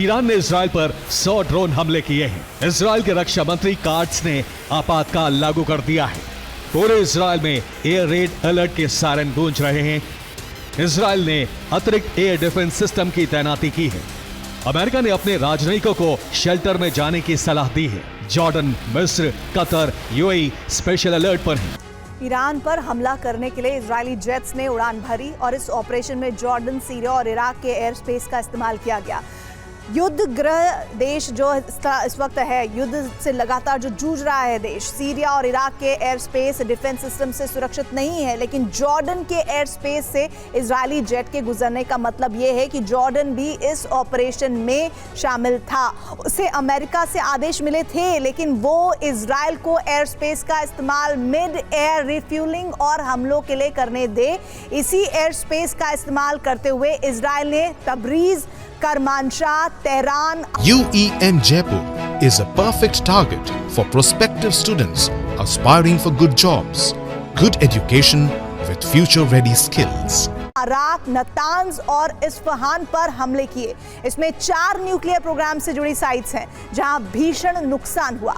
Iran ने Israel पर 100 drone हमले किए हैं। इजराइल के रक्षा मंत्री काट्स ने आपातकाल लागू कर दिया है। पूरे इजराइल में एयर रेड अलर्ट के सायरन गूंज रहे हैं। इजराइल ने अतिरिक्त एयर डिफेंस सिस्टम की तैनाती की है। अमेरिका ने अपने राजनयिकों को शेल्टर में जाने की सलाह दी है। जॉर्डन, मिस्र, कतर, यूएई स्पेशल अलर्ट पर हैं। ईरान पर हमला करने के लिए इजरायली जेट्स ने उड़ान भरी और इस ऑपरेशन में जॉर्डन, सीरिया और इराक के एयर स्पेस का इस्तेमाल किया गया। युद्धग्रस्त देश जो इस वक्त है, युद्ध से लगातार जो जूझ रहा है देश, सीरिया और इराक के एयर स्पेस डिफेंस सिस्टम से सुरक्षित नहीं है, लेकिन जॉर्डन के एयर स्पेस से इजरायली जेट के गुजरने का मतलब ये है कि जॉर्डन भी इस ऑपरेशन में शामिल था। उसे अमेरिका से आदेश मिले थे, लेकिन वो इजराइल को एयर स्पेस का इस्तेमाल मिड एयर रिफ्यूलिंग और हमलों के लिए करने दे। इसी एयर स्पेस का इस्तेमाल करते हुए इजराइल ने Tabriz, Kermanshah, Tehran. UEM Jaipur is a perfect target for prospective students aspiring for good jobs, good education with future-ready skills. अराक, Natanz और इस्फहान पर हमले किए। इसमें 4 न्यूक्लियर प्रोग्राम से जुड़ी साइट्स हैं जहां भीषण नुकसान हुआ।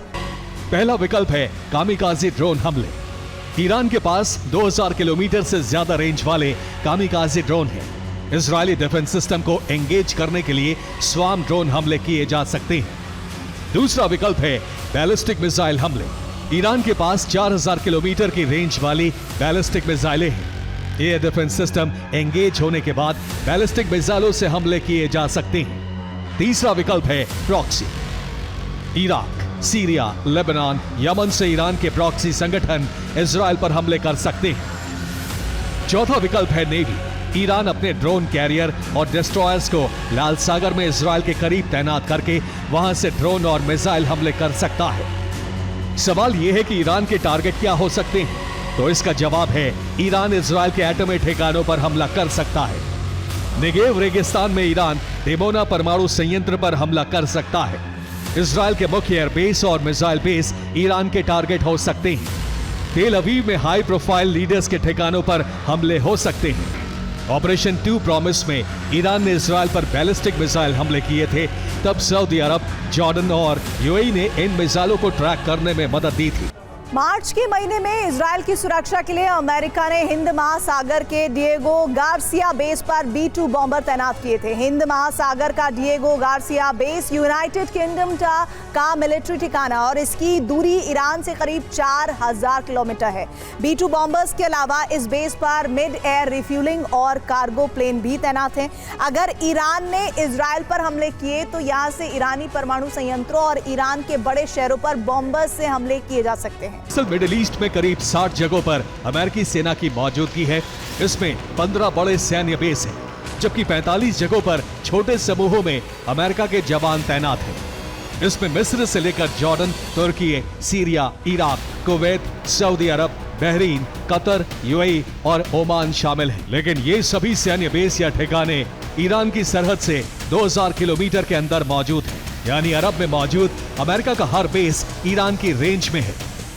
पहला विकल्प है कामिकाज़े ड्रोन हमले। ईरान के पास 2000 किलोमीटर से ज्यादा रेंज वाले कामिकाज़े ड्रोन हैं। इजरायली डिफेंस सिस्टम को एंगेज करने के लिए स्वार्म ड्रोन हमले किए जा सकते हैं। दूसरा विकल्प है बैलिस्टिक मिसाइल हमले। ईरान के पास 4000 किलोमीटर की रेंज वाली बैलिस्टिक मिसाइलें हैं। एयर डिफेंस सिस्टम एंगेज होने के बाद बैलिस्टिक मिसाइलों से हमले किए जा सकते हैं। तीसरा विकल्प है proxy. Iraq, Syria, Lebanon, Yemen से ईरान के प्रॉक्सी संगठन इजराइल पर हमले कर सकते हैं। चौथा विकल्प है नेवी। ईरान अपने ड्रोन कैरियर और डिस्ट्रॉयर्स को लाल सागर में इजराइल के करीब तैनात करके वहां से ड्रोन और मिसाइल हमले कर सकता है। सवाल यह है कि ईरान के टारगेट क्या हो सकते हैं, तो इसका जवाब है ईरान इजराइल के एटॉमिक ठिकानों पर हमला कर सकता है। नेगेव रेगिस्तान में ईरान दिमोना परमाणु संयंत्र पर हमला कर सकता है। इजराइल के मुख्य एयरबेस और मिसाइल बेस ईरान के टारगेट हो सकते हैं। तेल अवीव में हाई प्रोफाइल लीडर्स के ठिकानों पर हमले हो सकते हैं। ऑपरेशन 2 प्रॉमिस में ईरान ने इजराइल पर बैलिस्टिक मिसाइल हमले किए थे। तब सऊदी अरब, जॉर्डन और यूएई ने इन मिसाइलों को ट्रैक करने में मदद दी थी। मार्च के महीने में इजराइल की सुरक्षा के लिए अमेरिका ने हिंद महासागर के डिएगो गार्सिया बेस पर B-2 बॉम्बर तैनात किए थे। हिंद महासागर का Diego Garcia base United kingdom का मिलिट्री ठिकाना और इसकी दूरी ईरान से करीब 4000 किलोमीटर है। B-2 बॉम्बर्स के अलावा इस बेस पर मिड एयर रिफ्यूलिंग और कार्गो प्लेन भी तैनात हैं। अगर ईरान ने इजराइल पर हमले किए तो यहाँ से ईरानी परमाणु संयंत्रों और ईरान के बड़े शहरों पर बॉम्बर्स से हमले किए जा सकते हैं। मिडिल ईस्ट में करीब 60 जगहों पर अमेरिकी सेना की मौजूदगी है। इसमें 15 बड़े सैन्य बेस हैं, जबकि 45 जगहों पर छोटे समूहों में अमेरिका के जवान तैनात हैं। इसमें मिस्र से लेकर जॉर्डन, तुर्की, सीरिया, इराक, कुवैत, सऊदी अरब, बहरीन, कतर, यूएई और ओमान शामिल हैं। लेकिन ये सभी सैन्य बेस या ठिकाने ईरान की सरहद से 2000 किलोमीटर के अंदर मौजूद हैं। यानी अरब में मौजूद अमेरिका का हर बेस ईरान की रेंज में है।